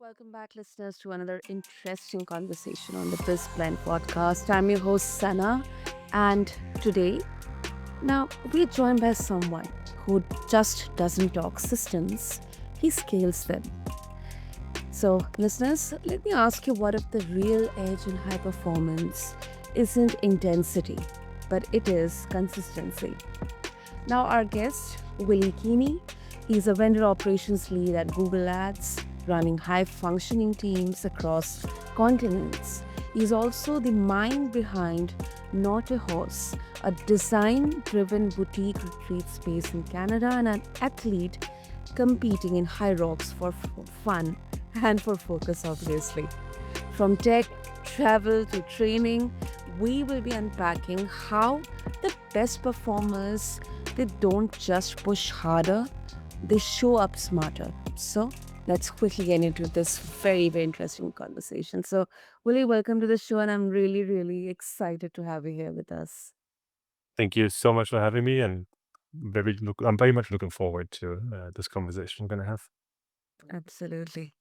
welcome back, listeners, to another interesting conversation on the BizBlend podcast. I'm your host, Sana, and today, we're joined by someone who just doesn't talk systems, he scales them. So, listeners, let me ask you, what if the real edge in high performance isn't intensity, but it is consistency? Now, our guest, Willy Kuhne, he's a vendor operations lead at Google Ads, running high functioning teams across continents. He's also the mind behind Nortehaus, a design driven boutique retreat space in Canada, and an athlete competing in high rocks for fun and for focus, obviously. From tech, travel to training, we will be unpacking how the best performers, they don't just push harder, they show up smarter. So let's quickly get into this very interesting conversation. So, Willie, welcome to the show, and I'm really, really excited to have you here with us. Thank you so much for having me, and I'm very much looking forward to this conversation we're gonna have. Absolutely.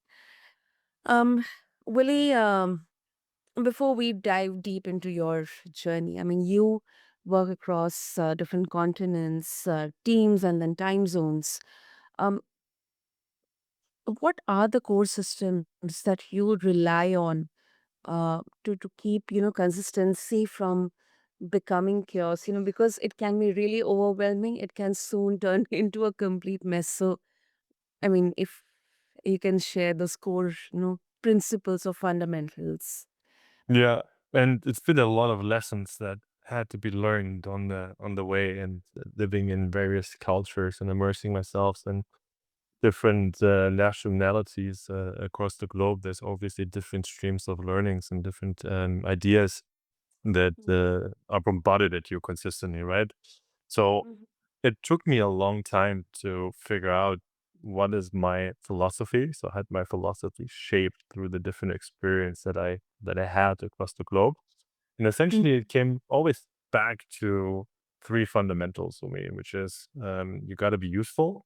Um, Willie, before we dive deep into your journey, I mean, you work across different continents, teams, and then time zones. Um, what are the core systems that you would rely on to keep consistency from becoming chaos? Because it can be really overwhelming. It can soon turn into a complete mess. So, I mean, if you can share those core principles or fundamentals. Yeah, and it's been a lot of lessons that had to be learned on the way, and living in various cultures and immersing myself in different nationalities across the globe. There's obviously different streams of learnings and different ideas that are bombarded at you consistently, right? So Mhm. it took me a long time to figure out what is my philosophy. So I had my philosophy shaped through the different experience that I had across the globe. And essentially it came always back to three fundamentals for me, which is you gotta be useful,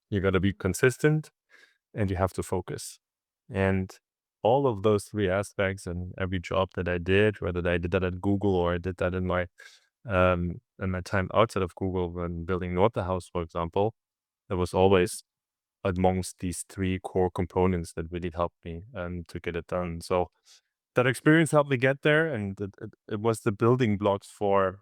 you gotta be consistent, and you have to focus. And all of those three aspects and every job that I did, whether I did that at Google or I did that in my time outside of Google when building nortehaus, for example, there was always amongst these three core components that really helped me to get it done. So that experience helped me get there, and it was the building blocks for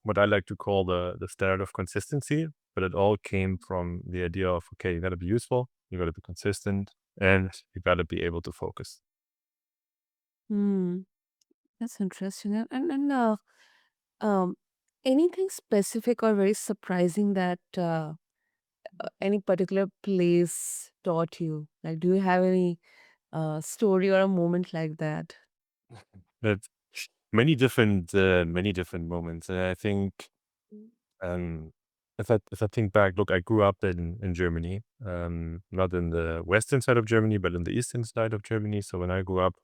what I like to call the standard of consistency. But it all came from the idea of, okay, you got to be useful, you got to be consistent, and you got to be able to focus. Hmm, that's interesting. And um, anything specific or very surprising that any particular place taught you? Like, do you have any story or a moment like that? But many different moments, and I think Um, if I think back, look, I grew up in Germany, not in the western side of Germany, but in the eastern side of Germany. So when I grew up,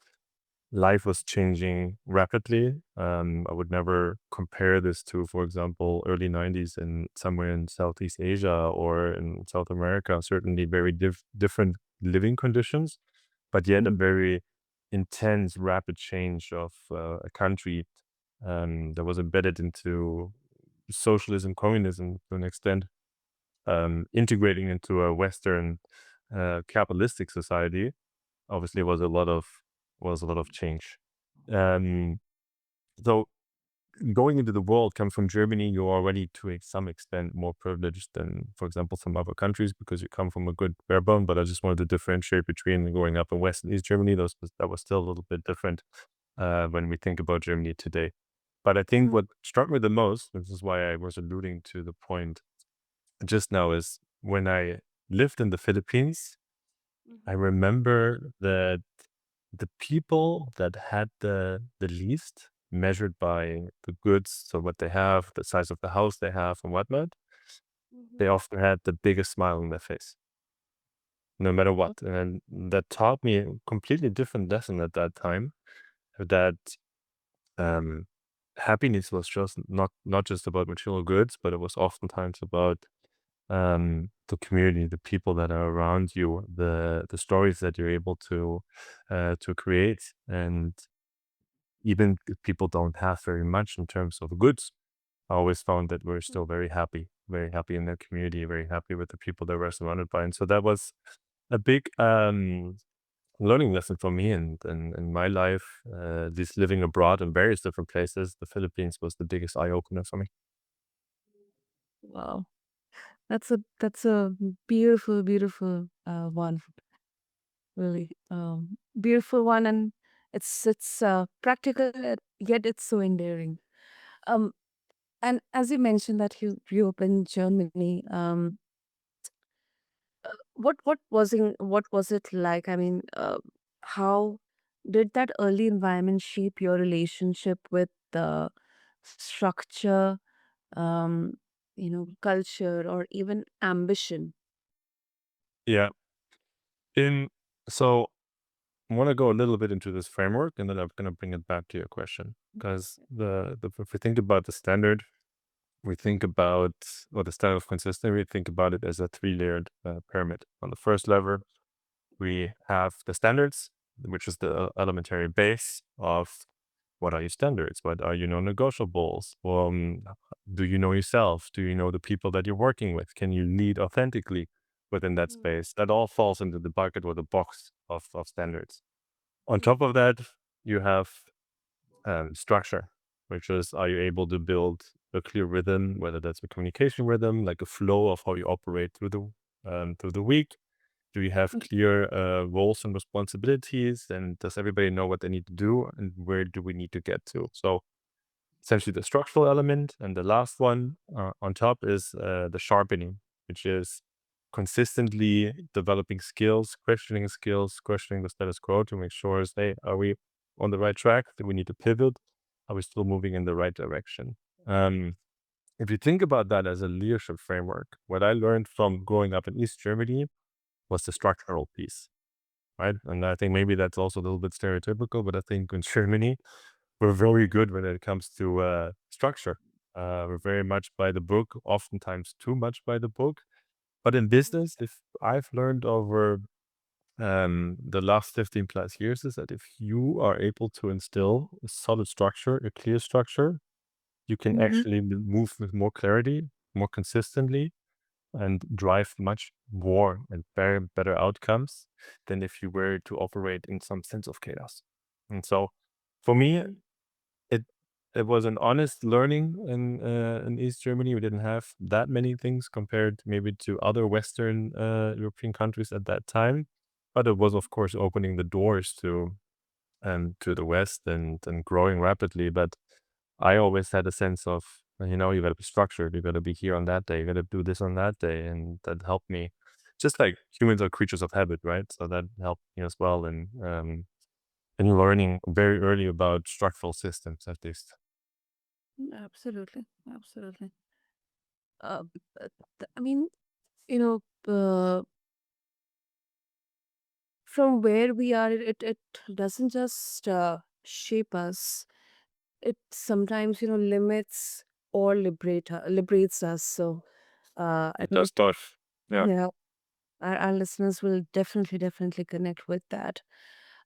life was changing rapidly. I would never compare this to, for example, early 90s in somewhere in Southeast Asia or in South America. Certainly very different living conditions, but yet a Mhm. very intense, rapid change of a country that was embedded into socialism, communism to an extent, integrating into a Western capitalistic society. Obviously, was a lot of change. Um, so going into the world, come from Germany, you're already to some extent more privileged than, for example, some other countries because you come from a good barebone. But I just wanted to differentiate between growing up in West and East Germany. That was still a little bit different when we think about Germany today. But I think Mhm. what struck me the most, this is why I was alluding to the point just now, is when I lived in the Philippines, I Mhm. remember that the people that had the least measured by the goods, so what they have, the size of the house they have and whatnot, they Mhm. often had the biggest smile on their face, no matter what. And that taught me a completely different lesson at that time, that um, happiness was just not just about material goods, but it was oftentimes about the community, the people that are around you, the stories that you're able to create. And even if people don't have very much in terms of goods, I always found that we're still very happy in the community, very happy with the people that we're surrounded by. And so that was a big learning lesson for me and in my life. This living abroad in various different places, the Philippines was the biggest eye opener for me. Wow. That's a beautiful, beautiful one, really. Beautiful one, and it's practical, yet it's so endearing. Um, and as you mentioned that you grew up in Germany, what was it like? I mean, how did that early environment shape your relationship with the structure, um, culture, or even ambition? Yeah. In so I want to go a little bit into this framework, and then I'm going to bring it back to your question. Because the if we think about the standard, we think about or the standard of consistency, we think about it as a three-layered pyramid. On the first level, we have the standards, which is the elementary base of what are your standards? What are your non-negotiables? Do you know yourself? Do you know the people that you're working with? Can you lead authentically within that Mm, space? That all falls into the bucket or the box of standards. On top mm, of that, you have structure, which is are you able to build a clear rhythm, whether that's a communication rhythm, like a flow of how you operate through the week? Do you have mm, clear roles and responsibilities? And does everybody know what they need to do? And where do we need to get to? So essentially the structural element. And the last one on top is the sharpening, which is consistently developing skills, questioning the status quo to make sure is, hey, are we on the right track? Do we need to pivot? Are we still moving in the right direction? Um, if you think about that as a leadership framework, what I learned from growing up in East Germany was the structural piece, right? And I think maybe that's also a little bit stereotypical, but I think in Germany, we're very good when it comes to structure. We're very much by the book, oftentimes too much by the book. But in business, if I've learned over the last 15 plus years is that if you are able to instill a solid structure, a clear structure, you can mhm, actually move with more clarity, more consistently, and drive much more and very better outcomes than if you were to operate in some sense of chaos. And so for me, mm, it it was an honest learning in East Germany. We didn't have that many things compared maybe to other Western European countries at that time, but it was of course opening the doors to the West and growing rapidly. But I always had a sense of, you got to be structured. You got to be here on that day. You got to do this on that day, and that helped me. Just like humans are creatures of habit, right? So that helped me as well in learning very early about structural systems, at least. absolutely, absolutely. Uh, I mean, you know, uh, from where we are, it doesn't just shape us. It sometimes, limits or liberates us. So, I It think, does both. Yeah. yeah, our listeners will definitely connect with that.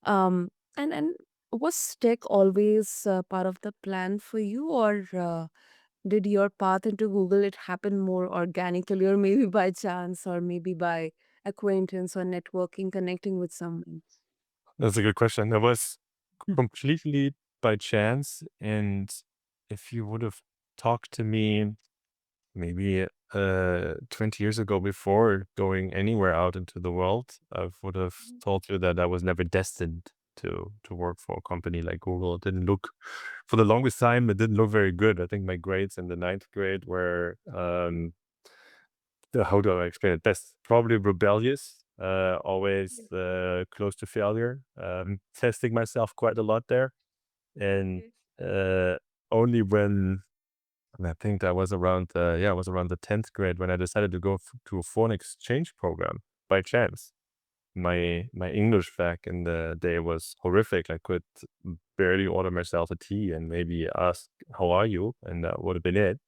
Um, and was tech always part of the plan for you, or did your path into Google it happen more organically, or maybe by chance, or maybe by acquaintance or networking, connecting with someone? That's a good question. That was completely by chance. And if you would have talked to me maybe 20 years ago before going anywhere out into the world, I would have told you that I was never destined to work for a company like Google. It didn't look for the longest time, it didn't look very good. I think my grades in the ninth grade were how do I explain it best? Probably rebellious, always close to failure, testing myself quite a lot there. And Okay. uh, only when and I think that was around yeah, it was around the 10th grade when I decided to go to a foreign exchange program by chance. My English back in the day was horrific. I could barely order myself a tea and maybe ask, "How are you?" And that would have been it.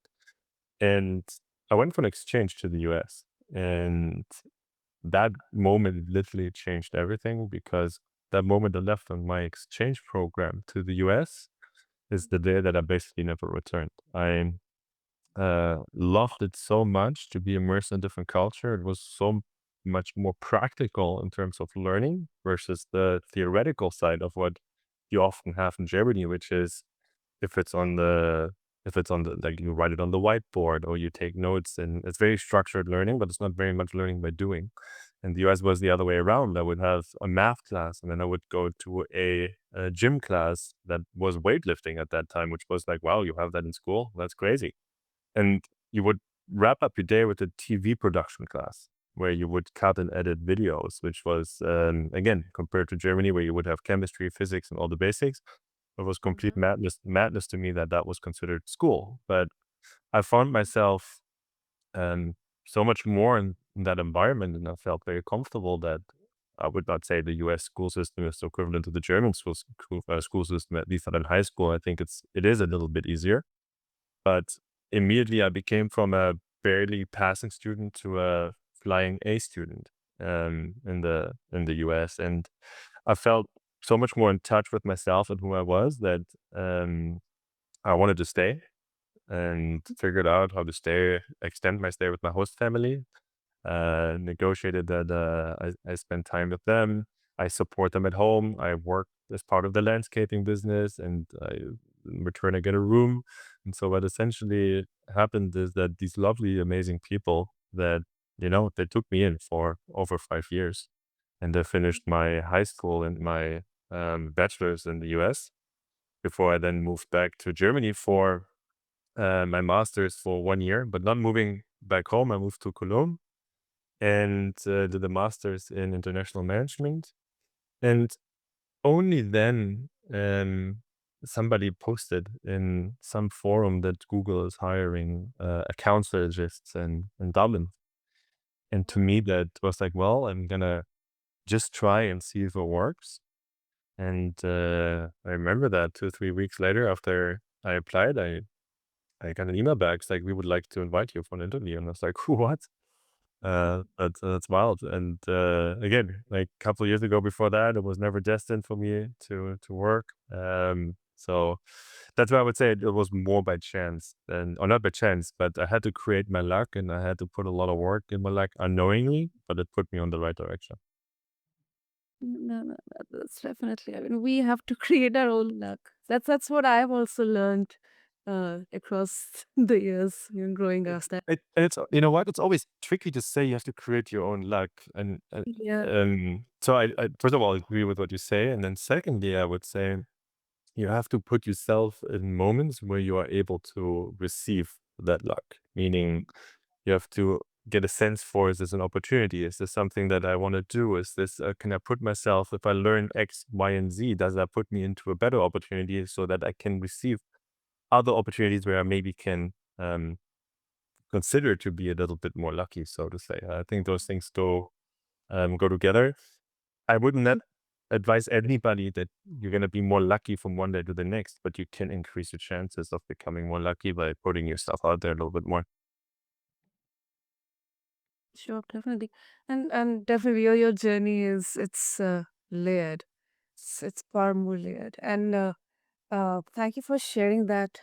And I went for an exchange to the US, and that moment literally changed everything because that moment I left on my exchange program to the US is the day that I basically never returned. I loved it so much to be immersed in different culture. It was so much more practical in terms of learning versus the theoretical side of what you often have in Germany, which is if it's on the like you write it on the whiteboard or you take notes, and it's very structured learning, but it's not very much learning by doing. And the US was the other way around. I would have a math class and then I would go to a gym class that was weightlifting at that time, which was like, wow, you have that in school? That's crazy. And you would wrap up your day with a TV production class where you would cut and edit videos, which was, again, compared to Germany, where you would have chemistry, physics, and all the basics. It was complete Mhm. madness to me that that was considered school. But I found myself um, so much more in that environment, and I felt very comfortable that I would not say the U.S. school system is equivalent to the German school system, at least not in high school. I think it is a little bit easier, but immediately I became from a barely passing student to a flying A student in the US. And I felt so much more in touch with myself and who I was that I wanted to stay and figured out how to extend my stay with my host family, negotiated that I spend time with them. I support them at home. I work as part of the landscaping business, and I in return I get a room. And so what essentially happened is that these lovely, amazing people that they took me in for over 5 years, and I finished my high school and my bachelor's in the U.S. before I then moved back to Germany for my master's for 1 year, but not moving back home. I moved to Cologne and did a master's in international management. And only then somebody posted in some forum that Google is hiring account strategists in Dublin. And to me, that was like, well, I'm gonna just try and see if it works. And I remember that 2 or 3 weeks later, after I applied, I got an email back. It's like, we would like to invite you for an interview. And I was like, what? That's wild. And again, like a couple of years ago before that, it was never destined for me to work. So that's why I would say it was more by chance than, or not by chance, but I had to create my luck and I had to put a lot of work in my luck unknowingly, but it put me on the right direction. No, no, that's definitely. I mean, we have to create our own luck. That's what I've also learned across the years, growing up. That And it's you know what? It's always tricky to say you have to create your own luck. And yeah, so I first of all agree with what you say, and then secondly, I would say you have to put yourself in moments where you are able to receive that luck. Meaning, you have to get a sense for: is this an opportunity? Is this something that I want to do? Is this can I put myself, if I learn X, Y, and Z, does that put me into a better opportunity so that I can receive other opportunities where I maybe can consider to be a little bit more lucky, so to say. I think those things go together. I would not advise anybody that you're gonna be more lucky from one day to the next, but you can increase your chances of becoming more lucky by putting yourself out there a little bit more. sure, definitely, and definitely your journey is it's layered. It's far more layered, and thank you for sharing that,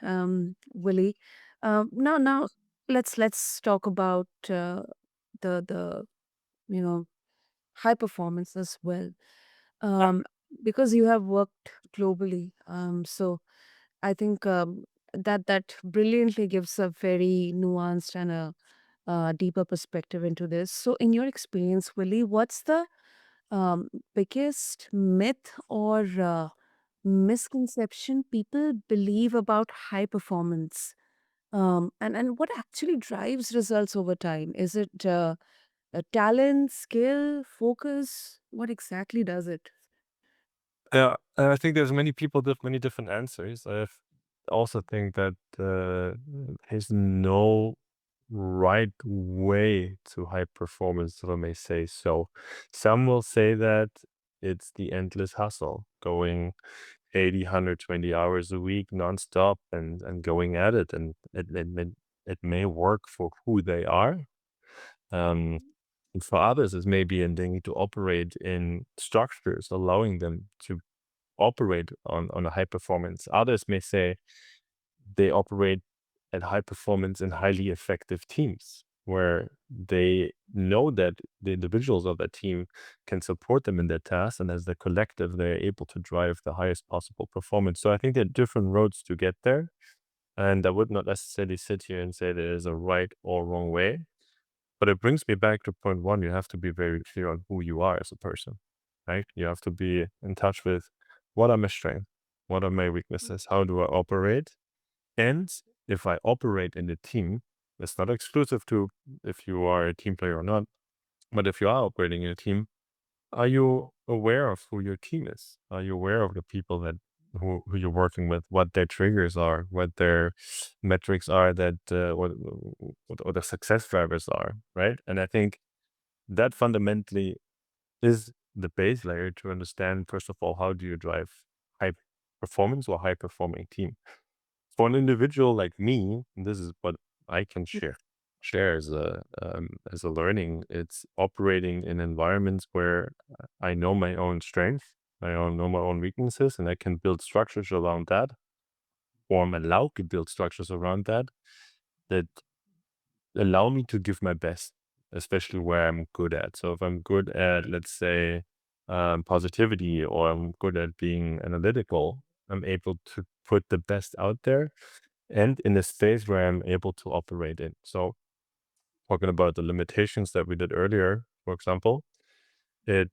Willie. Now let's talk about the you know high performance as well, um, because you have worked globally. So I think that brilliantly gives a very nuanced and a deeper perspective into this. So, in your experience, Willie, what's the biggest myth or misconception people believe about high performance? And what actually drives results over time? Is it a talent, skill, focus? What exactly does it? Yeah, I think there's many people with many different answers. Also think that there's no right way to high performance, if I may say so. Some will say that it's the endless hustle, going 80, 120 hours a week nonstop and going at it. And it may work for who they are. Um, and for others, it may be, and they need to operate in structures, allowing them to operate on a high performance. Others may say they operate at high performance in highly effective teams where they know that the individuals of that team can support them in their tasks, and as the collective they're able to drive the highest possible performance. So I think there are different roads to get there, and I would not necessarily sit here and say there is a right or wrong way. But it brings me back to point one. You have to be very clear on who you are as a person, right? You have to be in touch with what are my strengths, what are my weaknesses, how do I operate? And if I operate in a team, it's not exclusive to if you are a team player or not, but if you are operating in a team, are you aware of who your team is? Are you aware of the people that who you're working with, what their triggers are, what their metrics are, that what the success drivers are, right? And I think that fundamentally is the base layer to understand, first of all, how do you drive high performance or high performing team. For an individual like me, and this is what I can share as a learning. It's operating in environments where I know my own strength, know my own weaknesses, and I can build structures around that, or I'm allowed to build structures around that that allow me to give my best, especially where I'm good at. So if I'm good at, let's say, positivity, or I'm good at being analytical, I'm able to put the best out there and in a space where I'm able to operate in. So talking about the limitations that we did earlier, for example, it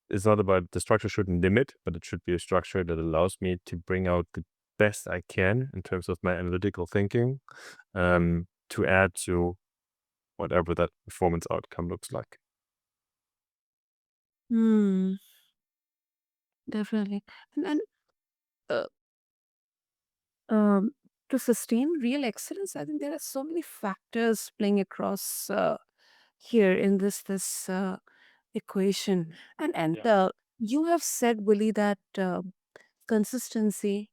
is not about the structure shouldn't limit, but it should be a structure that allows me to bring out the best I can in terms of my analytical thinking, to add to whatever that performance outcome looks like. Hmm, definitely. And uh, um, to sustain real excellence, I think there are so many factors playing across here in this equation. And Yeah. you have said, Willie, that consistency,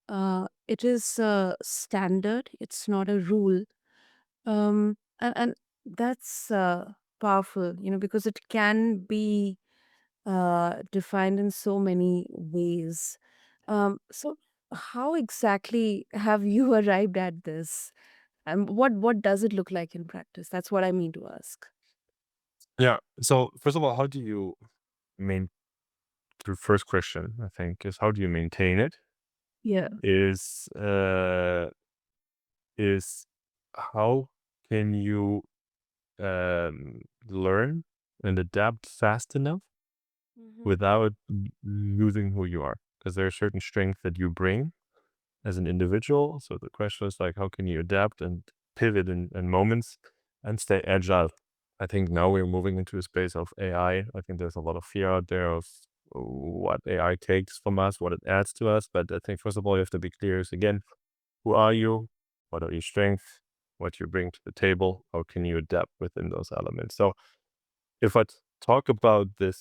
it is standard. It's not a rule. And that's powerful, because it can be defined in so many ways. So, how exactly have you arrived at this? And what does it look like in practice? That's what I mean to ask. Yeah. So first of all, how do you main the first question, I think, is how do you maintain it? Yeah. Is is how can you learn and adapt fast enough Hmm. without losing who you are? Because there are certain strengths that you bring as an individual. So the question is like, how can you adapt and pivot in moments and stay agile? I think now we're moving into a space of AI. I think there's a lot of fear out there of what AI takes from us, what it adds to us. But I think first of all, you have to be clear is again, who are you? What are your strengths? What you bring to the table? How can you adapt within those elements? So if I talk about the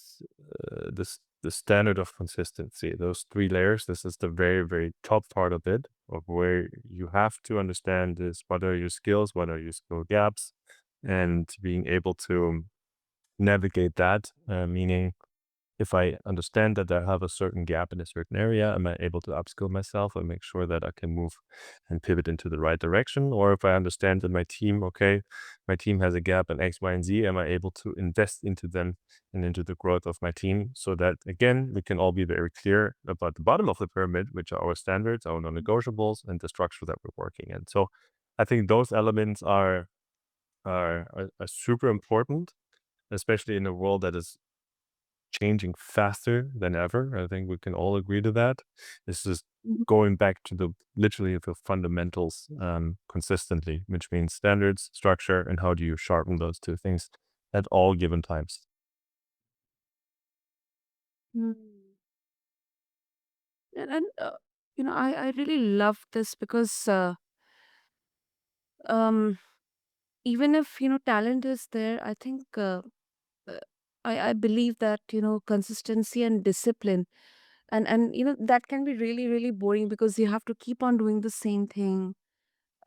standard of consistency, those three layers, this is the very, very top part of it, of where you have to understand is what are your skills, what are your skill gaps, and being able to navigate that, meaning if I understand that I have a certain gap in a certain area, am I able to upskill myself and make sure that I can move and pivot into the right direction? Or if I understand that my team, okay, my team has a gap in X, Y, and Z, am I able to invest into them and into the growth of my team so that, again, we can all be very clear about the bottom of the pyramid, which are our standards, our non-negotiables, and the structure that we're working in. So I think those elements are super important, especially in a world that is changing faster than ever. I think we can all agree to that. This is Mhm. going back to the literally the fundamentals consistently, which means standards, structure, and how do you sharpen those two things at all given times. Mm. And I really love this because um, even if talent is there, I think uh, I believe that consistency and discipline, and that can be really really boring because you have to keep on doing the same thing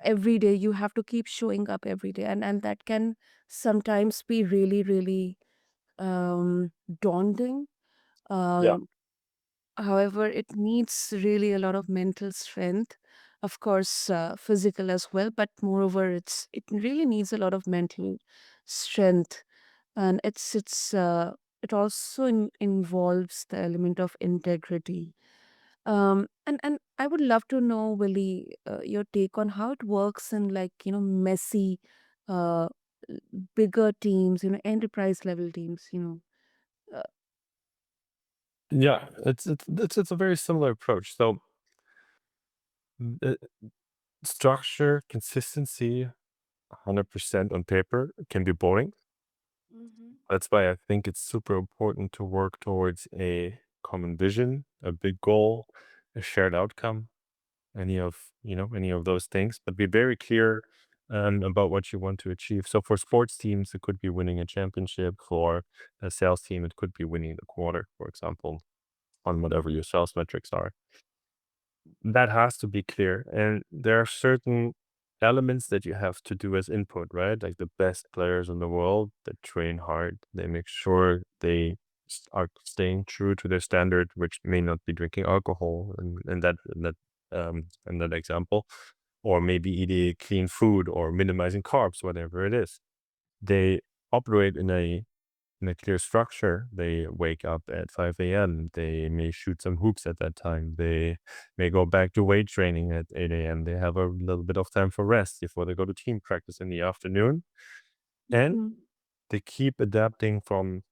every day. You have to keep showing up every day, and that can sometimes be really, really daunting. Yeah. um, However, it needs really a lot of mental strength, of course, physical as well, but moreover, it really needs a lot of mental strength, and it also involves the element of integrity. And I would love to know, Willie, your take on how it works in, like, messy, uh, bigger teams, enterprise level teams. Uh, Yeah, it's a very similar approach. So structure, consistency, 100% on paper can be boring. Mhm. That's why I think it's super important to work towards a common vision, a big goal, a shared outcome, any of those things, but be very clear about what you want to achieve. So for sports teams, it could be winning a championship. For a sales team, it could be winning the quarter, for example, on whatever your sales metrics are. That has to be clear. And there are certain elements that you have to do as input, right? Like the best players in the world that train hard, they make sure they are staying true to their standard, which may not be drinking alcohol in that example, or maybe eating clean food or minimizing carbs, whatever it is. They operate in a clear structure. They wake up at 5 a.m. They may shoot some hoops at that time. They may go back to weight training at 8 a.m. They have a little bit of time for rest before they go to team practice in the afternoon. And Mhm. they keep adapting from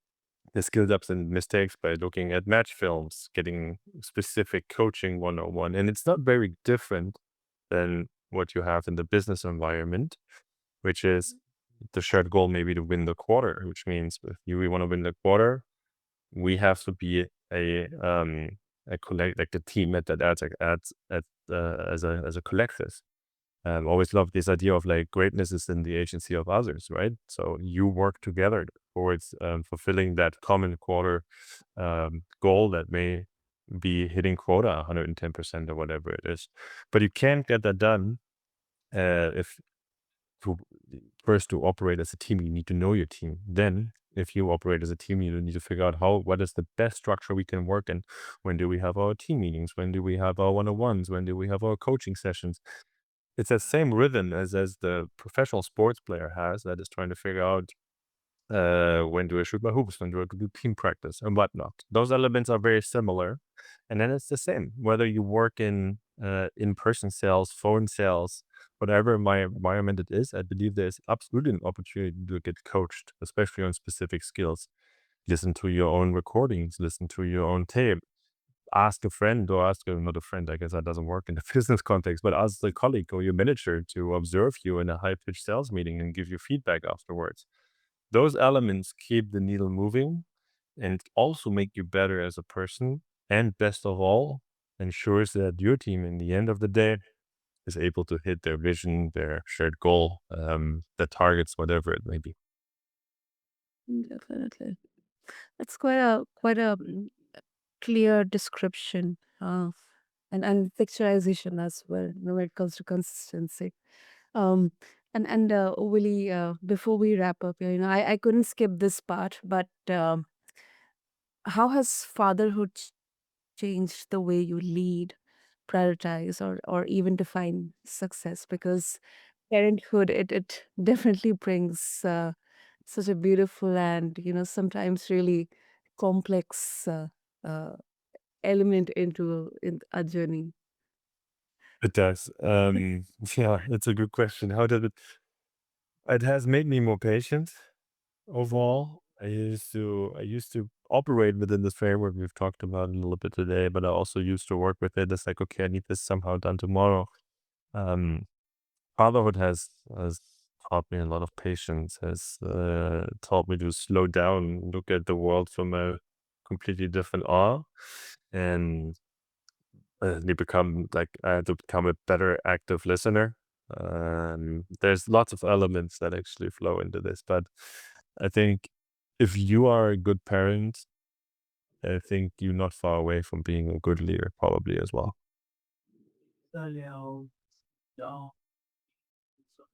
the skill ups and mistakes by looking at match films, getting specific coaching 101. And it's not very different than what you have in the business environment, which is the shared goal maybe to win the quarter, which means if you we want to win the quarter, we have to be a collect like a team that adds at as a collective. Always love this idea of like greatness is in the agency of others, right? So you work together towards fulfilling that common quarter goal that may be hitting quota 110% or whatever it is. But you can't get that done if to first to operate as a team, you need to know your team. Then, if you operate as a team, you need to figure out what is the best structure we can work in. When do we have our team meetings? When do we have our one-on-ones? When do we have our coaching sessions? It's that same rhythm as the professional sports player has that is trying to figure out when do I shoot my hoops? When do I do team practice and whatnot? Those elements are very similar. And then it's the same, whether you work in-person sales, phone sales, whatever my environment it is, I believe there's absolutely an opportunity to get coached, especially on specific skills. Listen to your own recordings, listen to your own tape, ask a friend or not a friend, I guess that doesn't work in the business context, but ask a colleague or your manager to observe you in a high-pitched sales meeting and give you feedback afterwards. Those elements keep the needle moving and also make you better as a person. And best of all, ensures that your team, in the end of the day, is able to hit their vision, their shared goal, the targets, whatever it may be. Definitely. That's quite a clear description, and picturization as well, when it comes to consistency. Um, and Willie, before we wrap up, I couldn't skip this part, but how has fatherhood changed the way you lead, prioritize, or even define success? Because parenthood, it definitely brings such a beautiful and, sometimes really complex uh, element into in a journey. It does. Yeah, it's a good question. How did it? It has made me more patient overall. I used to operate within this framework we've talked about a little bit today, but I also used to work with it. It's like, okay, I need this somehow done tomorrow. Um, Fatherhood has taught me a lot of patience, has taught me to slow down, look at the world from a completely different awe, and I had to become a better active listener. There's lots of elements that actually flow into this, but I think if you are a good parent, I think you're not far away from being a good leader, probably as well.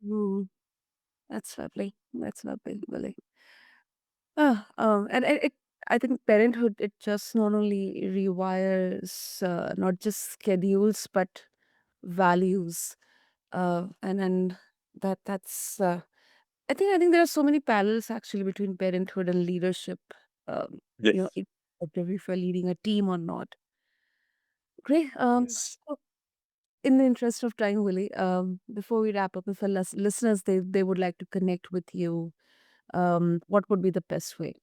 Mm, that's lovely. That's lovely, Willie. And I think parenthood, it just not only rewires not just schedules but values, and that's I think there are so many parallels actually between parenthood and leadership. Yes. It, if you're leading a team or not. Great. Yes. So in the interest of time, Willie, before we wrap up, if our listeners they would like to connect with you, what would be the best way?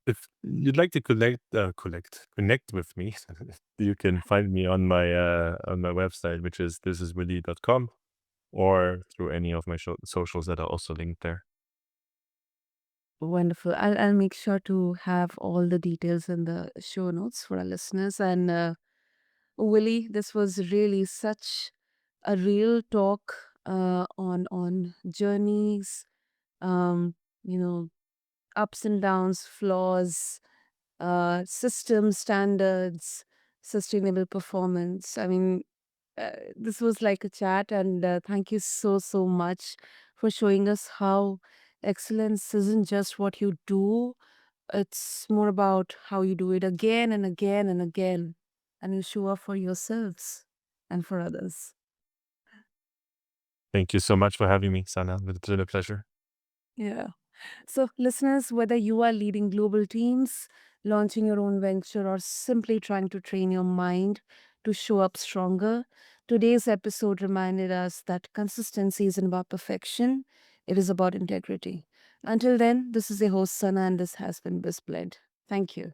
If you'd like to connect with me, you can find me on my website, which is thisiswilly.com, or through any of my socials that are also linked there. Wonderful. I'll make sure to have all the details in the show notes for our listeners. And Willie, this was really such a real talk on journeys, um, you know, ups and downs, flaws, system standards, sustainable performance. I mean, this was like a chat, and thank you so much for showing us how excellence isn't just what you do, it's more about how you do it again and again and again, and you show up for yourselves and for others. Thank you so much for having me, Sana. It's been a pleasure. Yeah. So, listeners, whether you are leading global teams, launching your own venture, or simply trying to train your mind to show up stronger, today's episode reminded us that consistency isn't about perfection, it is about integrity. Until then, this is your host, Sana, and this has been BizBlend. Thank you.